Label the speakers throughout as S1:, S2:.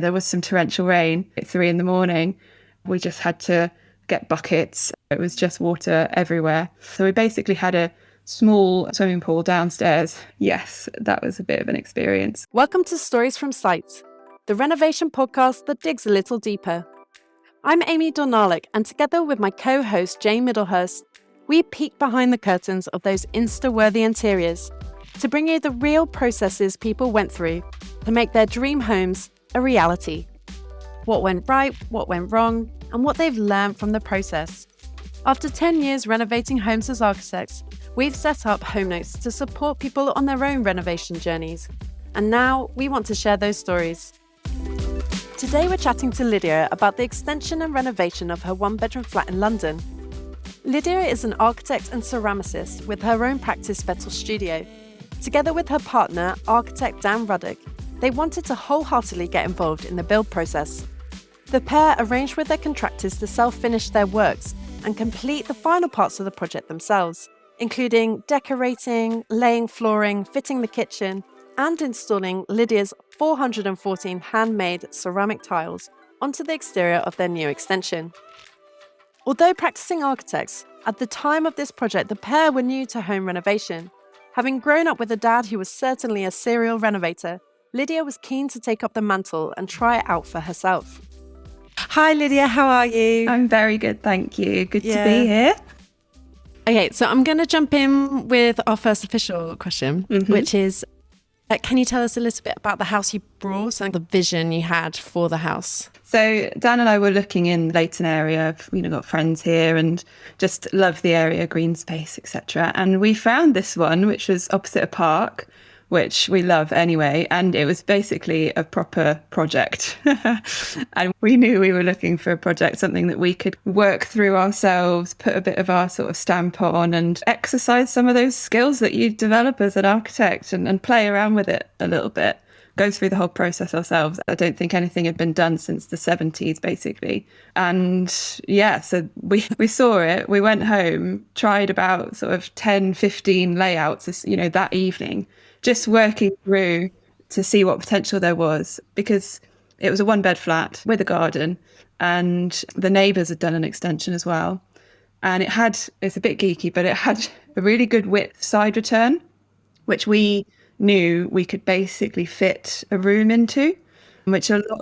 S1: There was some torrential rain at 3 a.m. We just had to get buckets. It was just water everywhere. So we basically had a small swimming pool downstairs. Yes, that was a bit of an experience.
S2: Welcome to Stories from Site, the renovation podcast that digs a little deeper. I'm Amy Dornalic, and together with my co-host Jane Middlehurst, we peek behind the curtains of those Insta-worthy interiors to bring you the real processes people went through to make their dream homes a reality. What went right, what went wrong, and what they've learned from the process. After 10 years renovating homes as architects, we've set up HomeNotes to support people on their own renovation journeys. And now we want to share those stories. Today we're chatting to Lydia about the extension and renovation of her one-bedroom flat in London. Lydia is an architect and ceramicist with her own practice, Fettle Studio. Together with her partner, architect Dan Ruddick, they wanted to wholeheartedly get involved in the build process. The pair arranged with their contractors to self-finish their works and complete the final parts of the project themselves, including decorating, laying flooring, fitting the kitchen, and installing Lydia's 414 handmade ceramic tiles onto the exterior of their new extension. Although practicing architects, at the time of this project, the pair were new to home renovation. Having grown up with a dad who was certainly a serial renovator, Lydia was keen to take up the mantle and try it out for herself. Hi Lydia, how are you?
S1: I'm very good, thank you. Good to be here.
S2: Okay, so I'm going to jump in with our first official question, which is, can you tell us a little bit about the house you brought and the vision you had for the house?
S1: So Dan and I were looking in Leighton area. Got friends here and just love the area, green space, etc. And we found this one, which was opposite a park, which we love anyway. And it was basically a proper project. And we knew we were looking for a project, something that we could work through ourselves, put a bit of our sort of stamp on and exercise some of those skills that you develop as an architect and play around with it a little bit. Go through the whole process ourselves. I don't think anything had been done since the 70s, basically. And yeah, so we saw it. We went home, tried about sort of 10, 15 layouts, that evening, just working through to see what potential there was, because it was a one-bed flat with a garden and the neighbours had done an extension as well. And it's a bit geeky, but it had a really good width side return, which we knew we could basically fit a room into, which a lot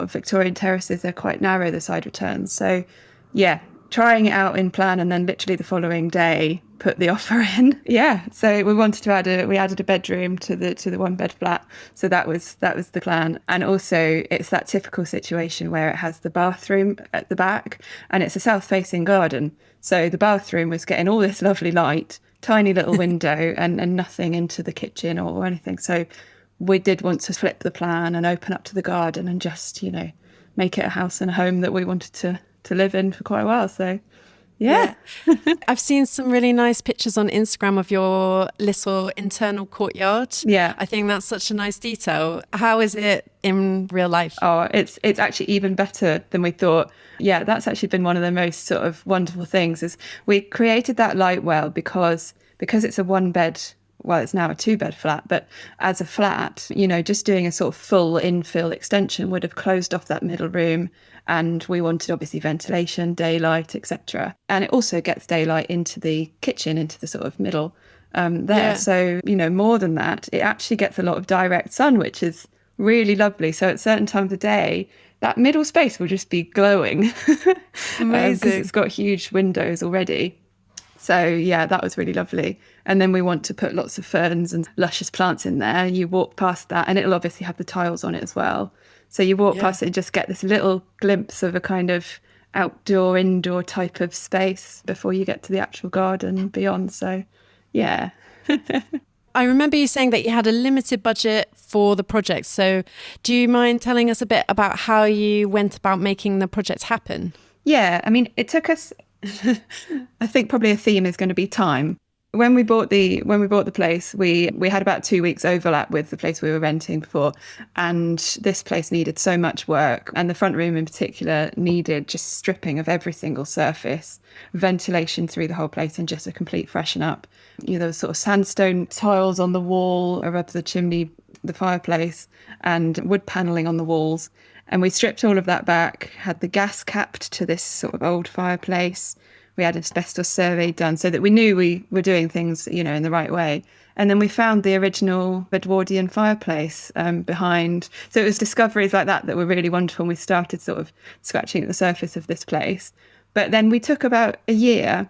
S1: of Victorian terraces are quite narrow, the side returns. So yeah, trying it out in plan and then literally the following day put the offer in. Yeah, so we wanted to we added a bedroom to the one bed flat. So that was the plan. And also it's that typical situation where it has the bathroom at the back and it's a south facing garden. So the bathroom was getting all this lovely light, tiny little window and nothing into the kitchen or anything. So we did want to flip the plan and open up to the garden and just, make it a house and a home that we wanted to live in for quite a while. So yeah.
S2: I've seen some really nice pictures on Instagram of your little internal courtyard.
S1: Yeah.
S2: I think that's such a nice detail. How is it in real life?
S1: Oh, it's actually even better than we thought. Yeah, that's actually been one of the most sort of wonderful things is we created that light well because it's a one bed, well, it's now a 2-bed flat, but as a flat, just doing a sort of full infill extension would have closed off that middle room. And we wanted obviously ventilation, daylight, etc. And it also gets daylight into the kitchen, into the sort of middle there. Yeah. So, more than that, it actually gets a lot of direct sun, which is really lovely. So at certain times of day, that middle space will just be glowing.
S2: Amazing.
S1: Because it's got huge windows already. So yeah, that was really lovely. And then we want to put lots of ferns and luscious plants in there. You walk past that and it'll obviously have the tiles on it as well. So you walk past it and just get this little glimpse of a kind of outdoor, indoor type of space before you get to the actual garden and beyond. So yeah.
S2: I remember you saying that you had a limited budget for the project. So do you mind telling us a bit about how you went about making the project happen?
S1: Yeah, I mean, it took us, I think probably a theme is going to be time. When we bought the place, we had about 2 weeks overlap with the place we were renting before, and this place needed so much work, and the front room in particular needed just stripping of every single surface, ventilation through the whole place, and just a complete freshen up. There was sort of sandstone tiles on the wall above the chimney the fireplace and wood panelling on the walls. And we stripped all of that back, had the gas capped to this sort of old fireplace. We had an asbestos survey done so that we knew we were doing things, in the right way. And then we found the original Edwardian fireplace behind. So it was discoveries like that were really wonderful. And we started sort of scratching at the surface of this place. But then we took about a year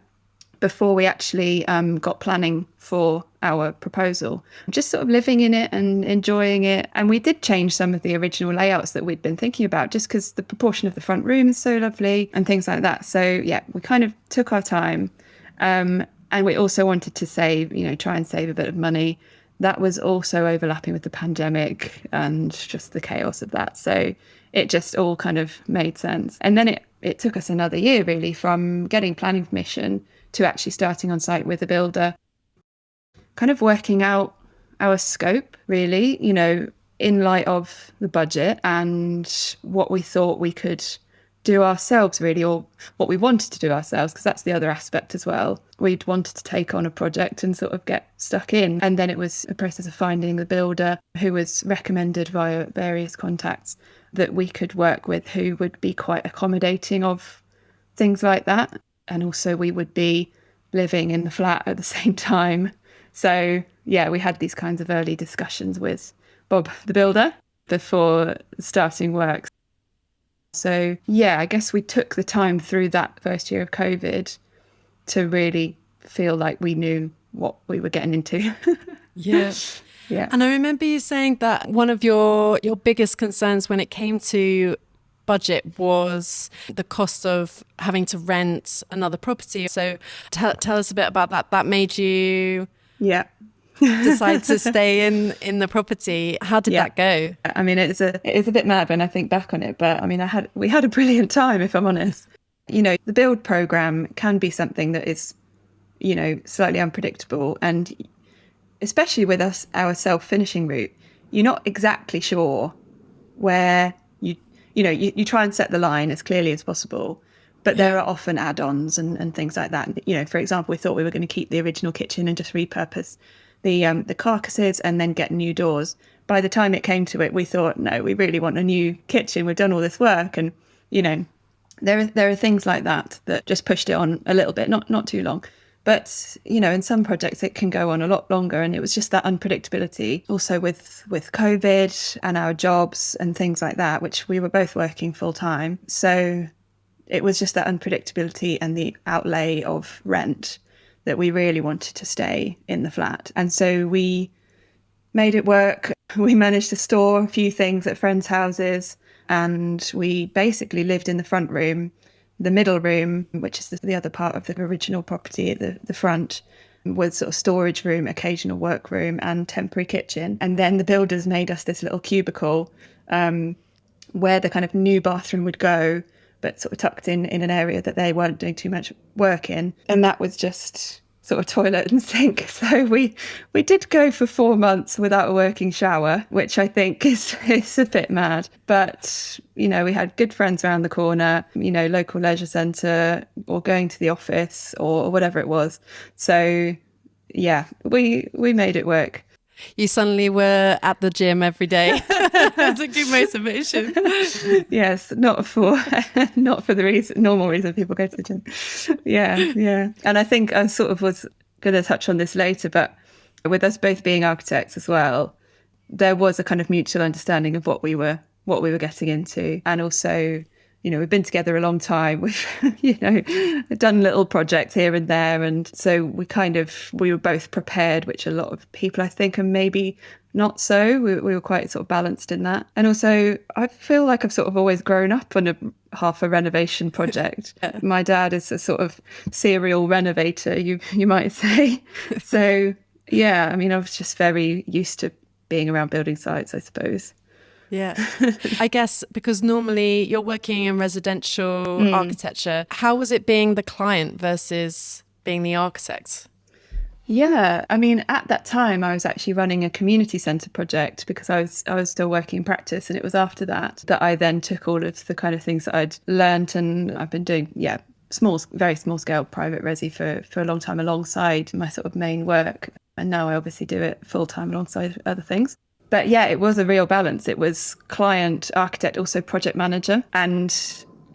S1: before we actually got planning for our proposal, just sort of living in it and enjoying it. And we did change some of the original layouts that we'd been thinking about, just because the proportion of the front room is so lovely and things like that. So yeah, we kind of took our time. And we also wanted to save, try and save a bit of money. That was also overlapping with the pandemic and just the chaos of that. So it just all kind of made sense. And then it took us another year really from getting planning permission to actually starting on site with a builder, kind of working out our scope really, in light of the budget and what we thought we could do ourselves really, or what we wanted to do ourselves, because that's the other aspect as well. We'd wanted to take on a project and sort of get stuck in. And then it was a process of finding the builder who was recommended via various contacts that we could work with, who would be quite accommodating of things like that. And also we would be living in the flat at the same time. So yeah, we had these kinds of early discussions with Bob, the builder, before starting work. So yeah, I guess we took the time through that first year of COVID to really feel like we knew what we were getting into.
S2: Yeah.
S1: Yeah.
S2: And I remember you saying that one of your biggest concerns when it came to budget was the cost of having to rent another property. So tell us a bit about that. That made you decide to stay in the property. How did that go?
S1: I mean, it is a bit mad when I think back on it, but I mean, we had a brilliant time, if I'm honest. The build program can be something that is, slightly unpredictable, and especially with our self-finishing route, you're not exactly sure where you try and set the line as clearly as possible, but there are often add-ons and things like that. For example, we thought we were going to keep the original kitchen and just repurpose the carcasses and then get new doors. By the time it came to it, we thought, no, we really want a new kitchen. We've done all this work, and there are things like that just pushed it on a little bit, not too long. But, in some projects it can go on a lot longer, and it was just that unpredictability. Also with COVID and our jobs and things like that, which we were both working full time. So it was just that unpredictability and the outlay of rent that we really wanted to stay in the flat. And so we made it work. We managed to store a few things at friends' houses, and we basically lived in the front room. The middle room, which is the other part of the original property at the front, was sort of storage room, occasional work room, and temporary kitchen. And then the builders made us this little cubicle where the kind of new bathroom would go, but sort of tucked in an area that they weren't doing too much work in. And that was just sort of toilet and sink. So we did go for 4 months without a working shower, which I think is a bit mad. But, we had good friends around the corner, local leisure centre, or going to the office or whatever it was. So yeah, we made it work.
S2: You suddenly were at the gym every day. That's a good motivation.
S1: Yes, not for the normal reason people go to the gym. Yeah. And I think I sort of was going to touch on this later, but with us both being architects as well, there was a kind of mutual understanding of what we were getting into. And also, we've been together a long time. We've, done little projects here and there. And so we were both prepared, which a lot of people, I think, are maybe not so. We were quite sort of balanced in that. And also, I feel like I've sort of always grown up on half a renovation project. My dad is a sort of serial renovator, you might say. So, yeah, I mean, I was just very used to being around building sites, I suppose.
S2: Yeah. I guess because normally you're working in residential architecture. How was it being the client versus being the architect?
S1: Yeah, I mean, at that time, I was actually running a community centre project because I was still working in practice, and it was after that I then took all of the kind of things that I'd learnt, and I've been doing, very small scale private resi for a long time alongside my sort of main work, and now I obviously do it full time alongside other things. But yeah, it was a real balance. It was client, architect, also project manager. And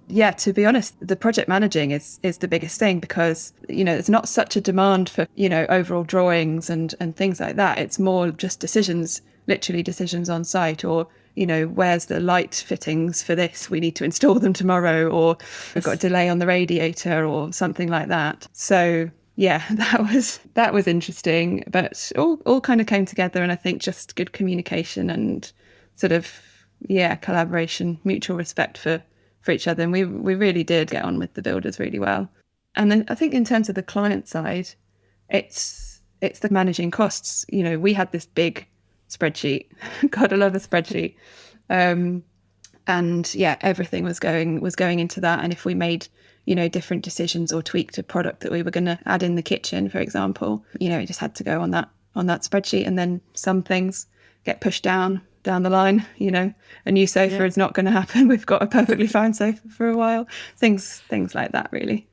S1: yeah, to be honest, the project managing is the biggest thing, because, there's not such a demand for, overall drawings and things like that. It's more just decisions, literally decisions on site, or, where's the light fittings for this? We need to install them tomorrow, or we've got a delay on the radiator or something like that. So yeah, that was interesting, but all kind of came together. And I think just good communication and sort of, collaboration, mutual respect for each other. And we really did get on with the builders really well. And then I think in terms of the client side, it's the managing costs. We had this big spreadsheet. God, I love a spreadsheet. And yeah, everything was going into that. And if we made, different decisions or tweaked a product that we were going to add in the kitchen, for example, it just had to go on that spreadsheet. And then some things get pushed down the line. A new sofa is not going to happen. We've got a perfectly fine sofa for a while. Things like that, really.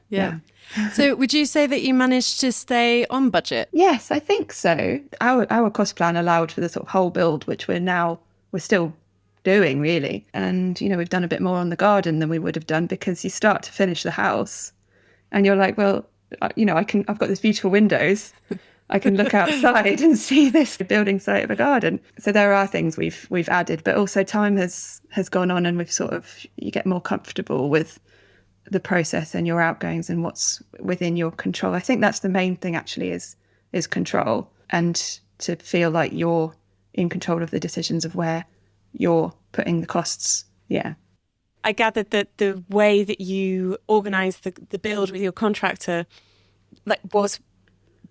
S2: Yeah. So would you say that you managed to stay on budget?
S1: Yes, I think so. Our cost plan allowed for the sort of whole build, which we're still doing, really. And, we've done a bit more on the garden than we would have done, because you start to finish the house and you're like, well, I've got these beautiful windows. I can look outside and see this building site of a garden. So there are things we've added, but also time has gone on, and you get more comfortable with the process and your outgoings and what's within your control. I think that's the main thing, actually, is control, and to feel like you're in control of the decisions of where you're putting the costs. Yeah.
S2: I gathered that the way that you organised the build with your contractor was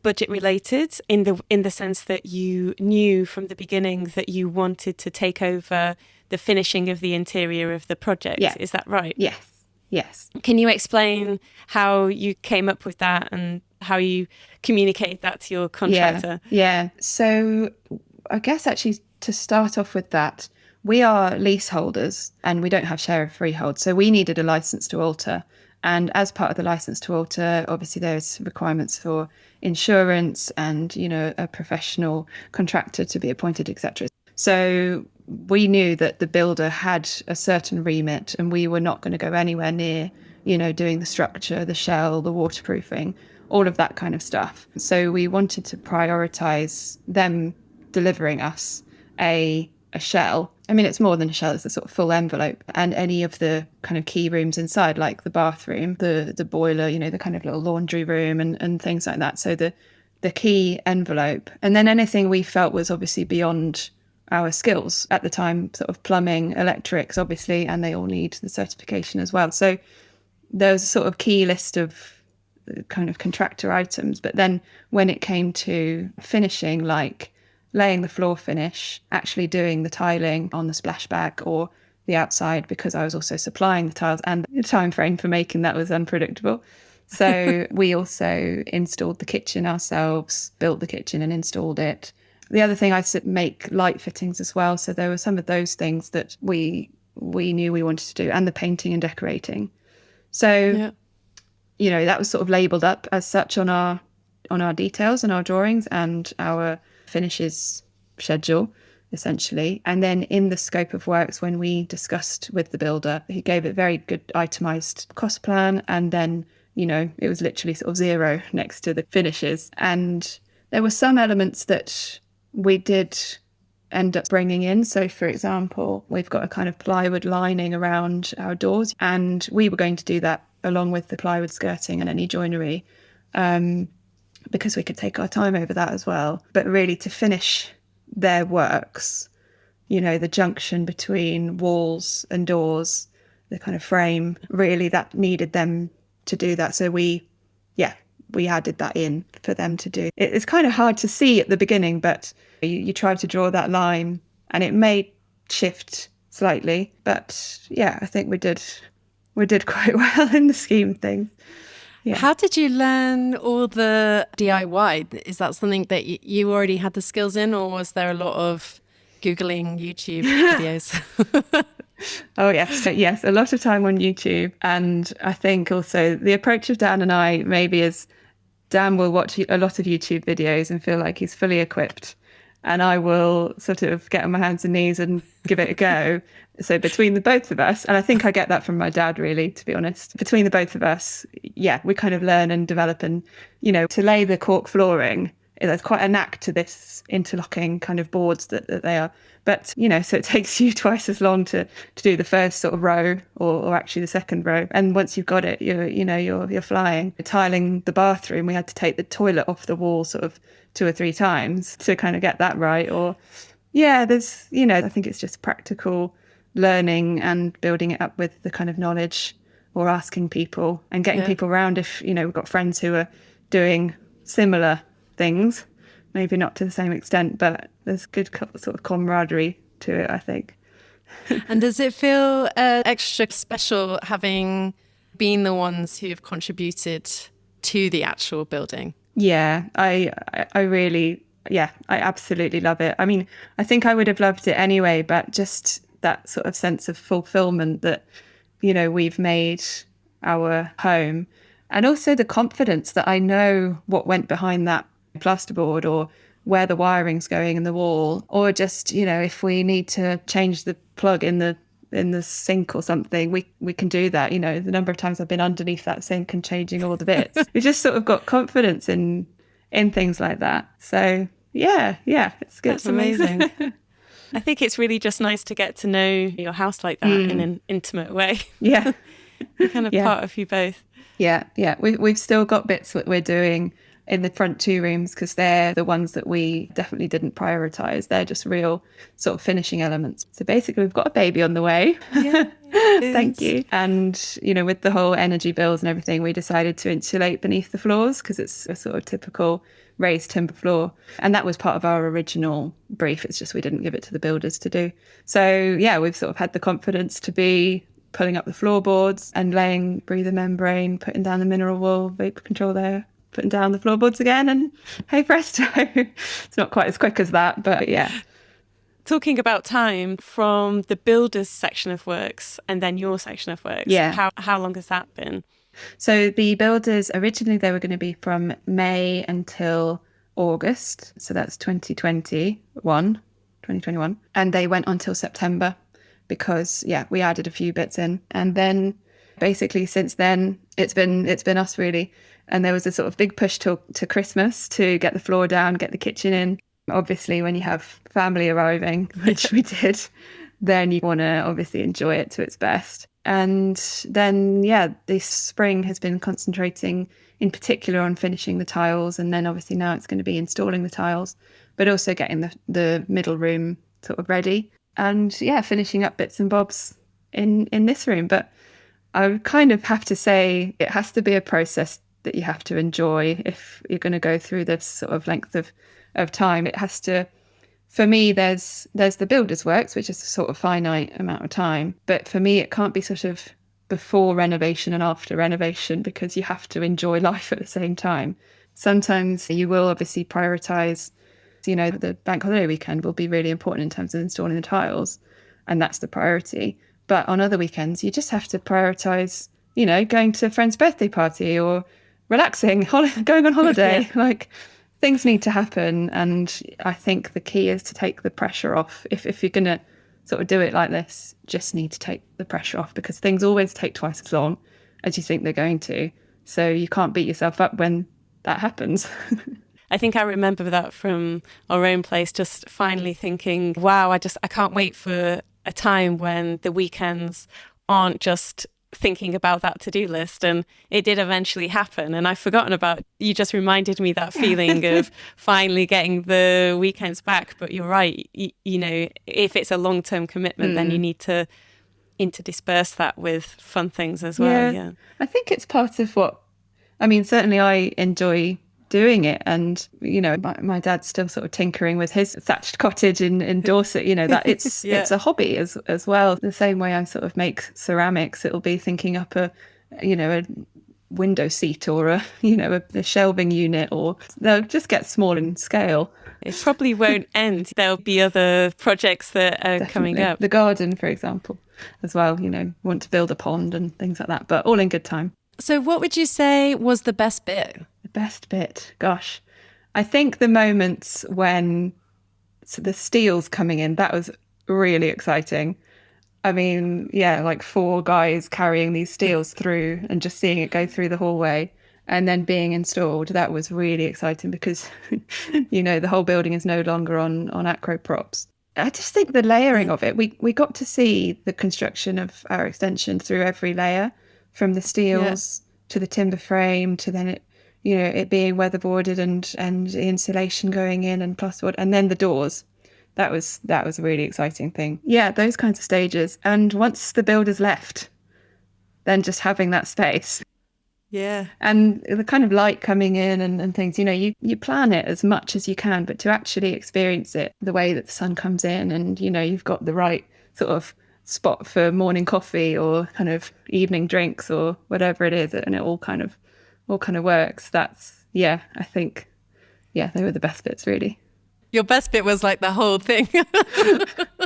S2: budget related, in the sense that you knew from the beginning that you wanted to take over the finishing of the interior of the project.
S1: Yeah.
S2: Is that right?
S1: Yes.
S2: Can you explain how you came up with that and how you communicate that to your contractor?
S1: Yeah. So I guess actually to start off with that, we are leaseholders and we don't have share of freehold. So we needed a license to alter. And as part of the license to alter, obviously there's requirements for insurance and, a professional contractor to be appointed, etc. So we knew that the builder had a certain remit, and we were not going to go anywhere near, doing the structure, the shell, the waterproofing, all of that kind of stuff. So we wanted to prioritise them delivering us a shell. I mean, it's more than a shell, it's a sort of full envelope, and any of the kind of key rooms inside, like the bathroom, the boiler, the kind of little laundry room and things like that. So the key envelope, and then anything we felt was obviously beyond our skills at the time, sort of plumbing, electrics, obviously, and they all need the certification as well. So there was a sort of key list of kind of contractor items. But then when it came to finishing, like laying the floor finish, actually doing the tiling on the splashback or the outside, because I was also supplying the tiles, and the time frame for making that was unpredictable. So we also installed the kitchen ourselves, built the kitchen and installed it. The other thing, I make light fittings as well. So there were some of those things that we knew we wanted to do, and the painting and decorating. So, that was sort of labelled up as such on our details and our drawings and our finishes schedule, essentially. And then in the scope of works, when we discussed with the builder, he gave a very good itemised cost plan. And then, it was literally sort of zero next to the finishes. And there were some elements that we did end up bringing in. So, for example, we've got a kind of plywood lining around our doors, and we were going to do that along with the plywood skirting and any joinery, because we could take our time over that as well. But really, to finish their works, the junction between walls and doors, the kind of frame, really that needed them to do that. So we added that in for them to do. It's kind of hard to see at the beginning, but you try to draw that line, and it may shift slightly. But yeah, I think we did quite well in the scheme of things. Yeah.
S2: How did you learn all the DIY? Is that something that you already had the skills in, or was there a lot of Googling YouTube videos?
S1: Oh, yes. A lot of time on YouTube. And I think also the approach of Dan and I maybe is Dan will watch a lot of YouTube videos and feel like he's fully equipped. and I will sort of get on my hands and knees and give it a go. So between the both of us, and I think I get that from my dad, really, to be honest, between the both of us, yeah, we kind of learn and develop. And, to lay the cork flooring, there's quite a knack to this interlocking kind of boards that they are. But, so it takes you twice as long to do the first sort of row or actually the second row. And once you've got it, you're flying. Tiling the bathroom, we had to take the toilet off the wall sort of 2 or 3 times to kind of get that right. Or, yeah, there's, I think it's just practical learning and building it up with the kind of knowledge, or asking people and getting people around. If, we've got friends who are doing similar things, maybe not to the same extent, but there's good sort of camaraderie to it, I think.
S2: And does it feel extra special having been the ones who have contributed to the actual building?
S1: Yeah, I really, I absolutely love it. I mean, I think I would have loved it anyway, but just that sort of sense of fulfillment that, we've made our home, and also the confidence that I know what went behind that plasterboard, or where the wiring's going in the wall, or just, if we need to change the plug in the sink or something, we can do that. The number of times I've been underneath that sink and changing all the bits. We just sort of got confidence in things like that. So yeah, it's good.
S2: That's amazing. I think it's really just nice to get to know your house like that in an intimate way.
S1: Yeah.
S2: Kind of part of you both.
S1: Yeah. We've still got bits that we're doing in the front 2 rooms, because they're the ones that we definitely didn't prioritize. They're just real sort of finishing elements. So basically we've got a baby on the way. Yeah, thank you. And, with the whole energy bills and everything, we decided to insulate beneath the floors, because it's a sort of typical raised timber floor. And that was part of our original brief. It's just we didn't give it to the builders to do. So yeah, we've sort of had the confidence to be pulling up the floorboards and laying breather membrane, putting down the mineral wool, vapor control there, putting down the floorboards again, and hey presto. It's not quite as quick as that, but yeah.
S2: Talking about time, from the builders section of works and then your section of works, how long has that been?
S1: So the builders, originally they were going to be from May until August. So that's 2021. And they went until September because, we added a few bits in. And then basically since then, it's been us really. And there was a sort of big push to Christmas to get the floor down, get the kitchen in. Obviously, when you have family arriving, which we did, then you want to obviously enjoy it to its best. And then, this spring has been concentrating in particular on finishing the tiles. And then obviously now it's going to be installing the tiles, but also getting the middle room sort of ready. And finishing up bits and bobs in this room. But I kind of have to say it has to be a process that you have to enjoy if you're going to go through this sort of length of time. It has to, for me, there's the builder's works, which is a sort of finite amount of time. But for me, it can't be sort of before renovation and after renovation, because you have to enjoy life at the same time. Sometimes you will obviously prioritise, the bank holiday weekend will be really important in terms of installing the tiles, and that's the priority. But on other weekends, you just have to prioritise, going to a friend's birthday party or relaxing, going on holiday. Like, things need to happen. And I think the key is to take the pressure off. If you're going to sort of do it like this, just need to take the pressure off, because things always take twice as long as you think they're going to. So you can't beat yourself up when that happens.
S2: I think I remember that from our own place, just finally thinking, wow, I can't wait for a time when the weekends aren't just thinking about that to-do list. And it did eventually happen. And I've forgotten about, you just reminded me that feeling of finally getting the weekends back. But you're right, if it's a long-term commitment, then you need to interdisperse that with fun things as well. Yeah.
S1: I think it's part of certainly I enjoy doing it. And, my dad's still sort of tinkering with his thatched cottage in Dorset, that it's a hobby as well. The same way I sort of make ceramics, it'll be thinking up a window seat or a shelving unit, or they'll just get small in scale.
S2: It probably won't end. There'll be other projects that are
S1: Definitely.
S2: Coming up.
S1: The garden, for example, as well, want to build a pond and things like that, but all in good time.
S2: So what would you say was the best bit?
S1: The best bit? Gosh, I think the moments when So the steels coming in, that was really exciting. I mean, yeah, like 4 guys carrying these steels through and just seeing it go through the hallway and then being installed. That was really exciting because, the whole building is no longer on acro props. I just think the layering of it, we got to see the construction of our extension through every layer, from the steels to the timber frame to then it being weatherboarded and the insulation going in and plasterboard, and then the doors. That was a really exciting thing. Yeah, those kinds of stages. And once the builders left, then just having that space.
S2: Yeah.
S1: And the kind of light coming in and things, you plan it as much as you can, but to actually experience it the way that the sun comes in and, you've got the right sort of spot for morning coffee or kind of evening drinks or whatever it is, and it all kind of works. That's, I think, they were the best bits, really.
S2: Your best bit was like the whole thing.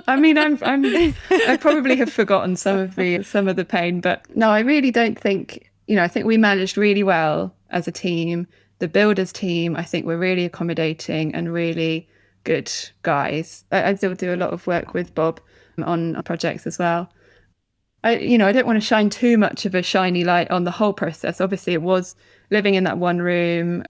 S1: I mean, I probably have forgotten some of the pain, but no, I really don't think, I think we managed really well as a team. The builders team, I think, were really accommodating and really good guys. I still do a lot of work with Bob on projects as well. I don't want to shine too much of a shiny light on the whole process. Obviously, it was living in that one room,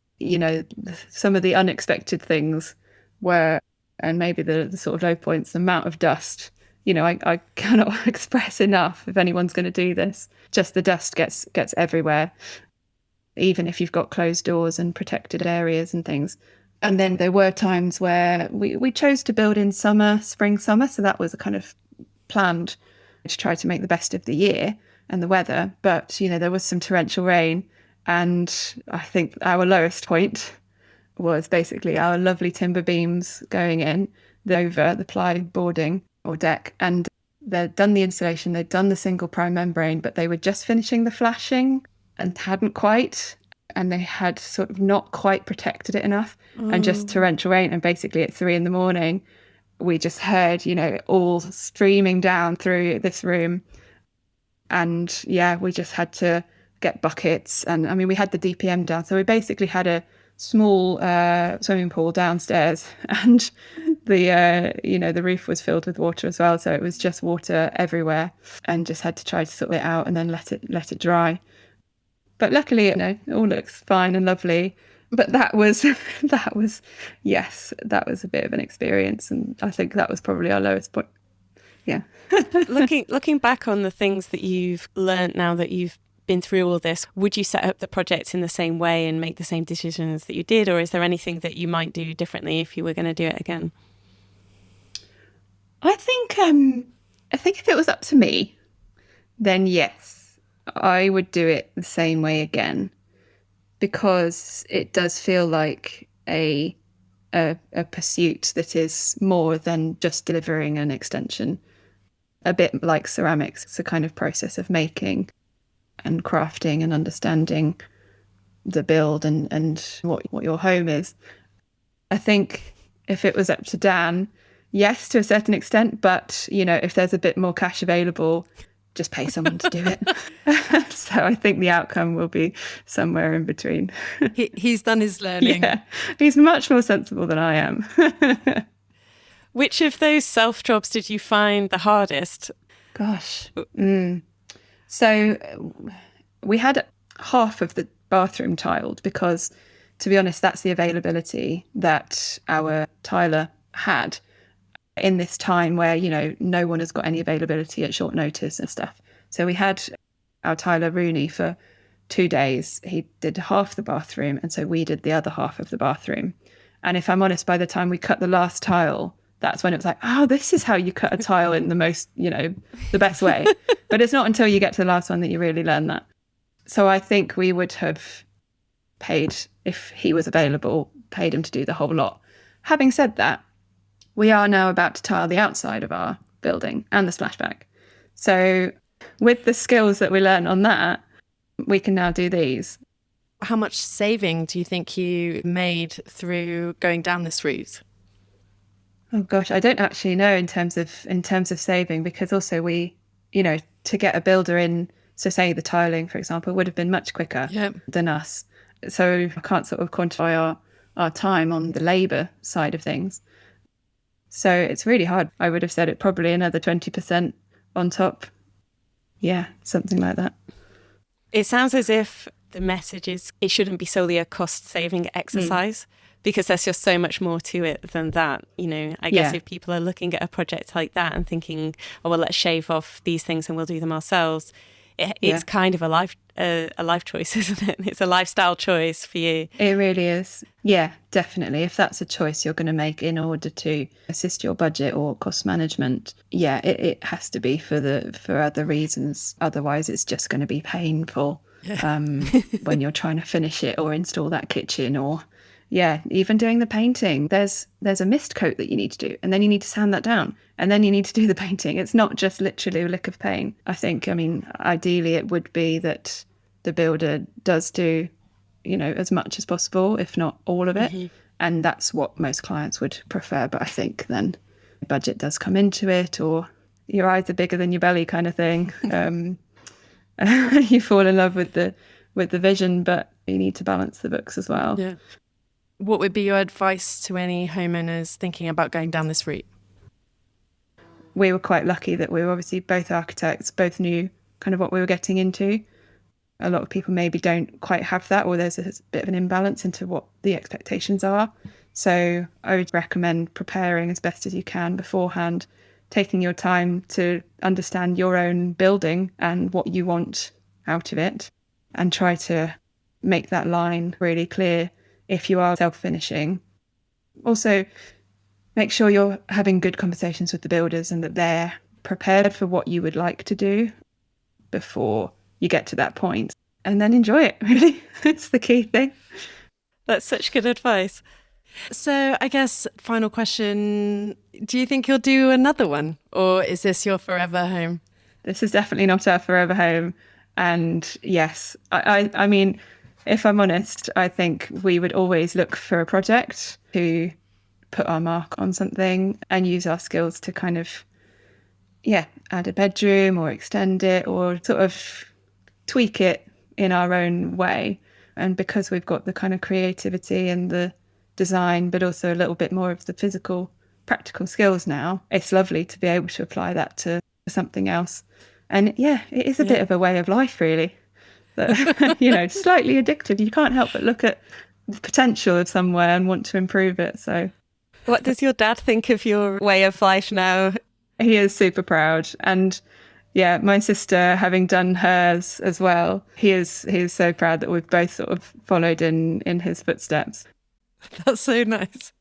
S1: some of the unexpected things were, and maybe the sort of low points, the amount of dust. I cannot express enough if anyone's going to do this. Just the dust gets everywhere, even if you've got closed doors and protected areas and things. And then there were times where we chose to build in spring, summer. So that was a kind of planned to try to make the best of the year and the weather. But, there was some torrential rain. And I think our lowest point was basically our lovely timber beams going in over the ply boarding or deck. And they'd done the insulation, they'd done the single prime membrane, but they were just finishing the flashing and hadn't quite. And they had sort of not quite protected it enough. And just torrential rain. And basically at 3 a.m, we just heard, all streaming down through this room. And we just had to get buckets. And I mean, we had the DPM down. So we basically had a small swimming pool downstairs, and the roof was filled with water as well. So it was just water everywhere, and just had to try to sort it out and then let it dry. But luckily, it all looks fine and lovely. But that was a bit of an experience, and I think that was probably our lowest point. Yeah.
S2: Looking back on the things that you've learned now that you've been through all this, would you set up the project in the same way and make the same decisions that you did, or is there anything that you might do differently if you were going to do it again?
S1: I think if it was up to me, then yes, I would do it the same way again, because it does feel like a pursuit that is more than just delivering an extension. A bit like ceramics, it's a kind of process of making and crafting and understanding the build and what your home is. I think if it was up to Dan, yes, to a certain extent, but if there's a bit more cash available, just pay someone to do it. So I think the outcome will be somewhere in between.
S2: He's done his learning.
S1: Yeah, he's much more sensible than I am.
S2: Which of those self jobs did you find the hardest?
S1: Gosh. So we had half of the bathroom tiled because, to be honest, that's the availability that our tiler had in this time where, no one has got any availability at short notice and stuff. So we had our tiler Rooney for 2 days. He did half the bathroom, and so we did the other half of the bathroom. And if I'm honest, by the time we cut the last tile, that's when it was like, oh, this is how you cut a tile in the most, the best way. But it's not until you get to the last one that you really learn that. So I think we would have paid, if he was available, paid him to do the whole lot. Having said that, we are now about to tile the outside of our building and the splashback. So with the skills that we learn on that, we can now do these.
S2: How much saving do you think you made through going down this route?
S1: Oh gosh, I don't actually know in terms of saving, because also we, to get a builder in, so say the tiling, for example, would have been much quicker than us. So I can't sort of quantify our time on the labour side of things. So it's really hard. I would have said it probably another 20% on top. Yeah, something like that.
S2: It sounds as if the message is it shouldn't be solely a cost-saving exercise because there's just so much more to it than that. I guess if people are looking at a project like that and thinking, oh, well, let's shave off these things and we'll do them ourselves, it's kind of a life choice, isn't it? It's a lifestyle choice for you.
S1: It really is. Yeah, definitely. If that's a choice you're going to make in order to assist your budget or cost management, it has to be for other reasons. Otherwise, it's just going to be painful when you're trying to finish it or install that kitchen or even doing the painting. There's a mist coat that you need to do, and then you need to sand that down, and then you need to do the painting. It's not just literally a lick of paint. Ideally it would be that the builder does do, as much as possible, if not all of it. And that's what most clients would prefer. But I think then budget does come into it, or your eyes are bigger than your belly kind of thing. You fall in love with the vision, but you need to balance the books as well.
S2: Yeah. What would be your advice to any homeowners thinking about going down this route?
S1: We were quite lucky that we were obviously both architects, both knew kind of what we were getting into. A lot of people maybe don't quite have that, or there's a bit of an imbalance into what the expectations are. So I would recommend preparing as best as you can beforehand, taking your time to understand your own building and what you want out of it, and try to make that line really clear if you are self-finishing. Also, make sure you're having good conversations with the builders and that they're prepared for what you would like to do before you get to that point. And then enjoy it, really. It's the key thing.
S2: That's such good advice. So I guess final question, do you think you'll do another one, or is this your forever home?
S1: This is definitely not our forever home. And yes, I mean, if I'm honest, I think we would always look for a project to put our mark on something and use our skills to kind of, add a bedroom or extend it or sort of tweak it in our own way. And because we've got the kind of creativity and the design, but also a little bit more of the physical, practical skills now, it's lovely to be able to apply that to something else. And it is a bit of a way of life, really. That, slightly addictive. You can't help but look at the potential of somewhere and want to improve it. So,
S2: what does your dad think of your way of life now?
S1: He is super proud. And my sister, having done hers as well, he is so proud that we've both sort of followed in his footsteps.
S2: That's so nice.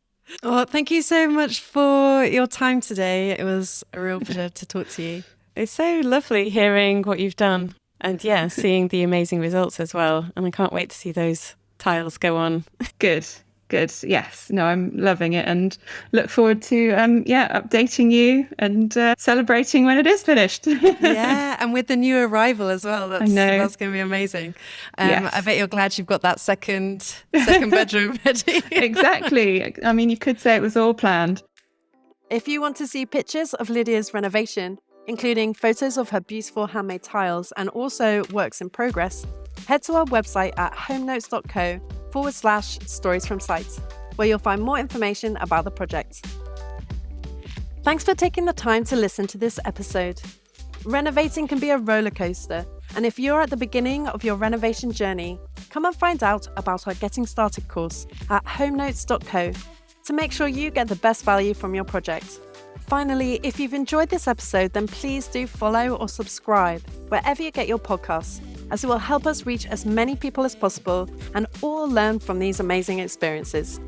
S2: Well, thank you so much for your time today. It was a real pleasure to talk to you. It's so lovely hearing what you've done. And seeing the amazing results as well. And I can't wait to see those tiles go on.
S1: Good. Yes. No, I'm loving it and look forward to, updating you and celebrating when it is finished.
S2: And with the new arrival as well. That's going to be amazing.
S1: Yes.
S2: I bet you're glad you've got that second bedroom ready.
S1: Exactly. I mean, you could say it was all planned.
S2: If you want to see pictures of Lydia's renovation, including photos of her beautiful handmade tiles and also works in progress, head to our website at homenotes.co/stories from sites, where you'll find more information about the project. Thanks for taking the time to listen to this episode. Renovating can be a roller coaster, and if you're at the beginning of your renovation journey, come and find out about our Getting Started course at homenotes.co to make sure you get the best value from your project. Finally, if you've enjoyed this episode, then please do follow or subscribe wherever you get your podcasts, as it will help us reach as many people as possible and all learn from these amazing experiences.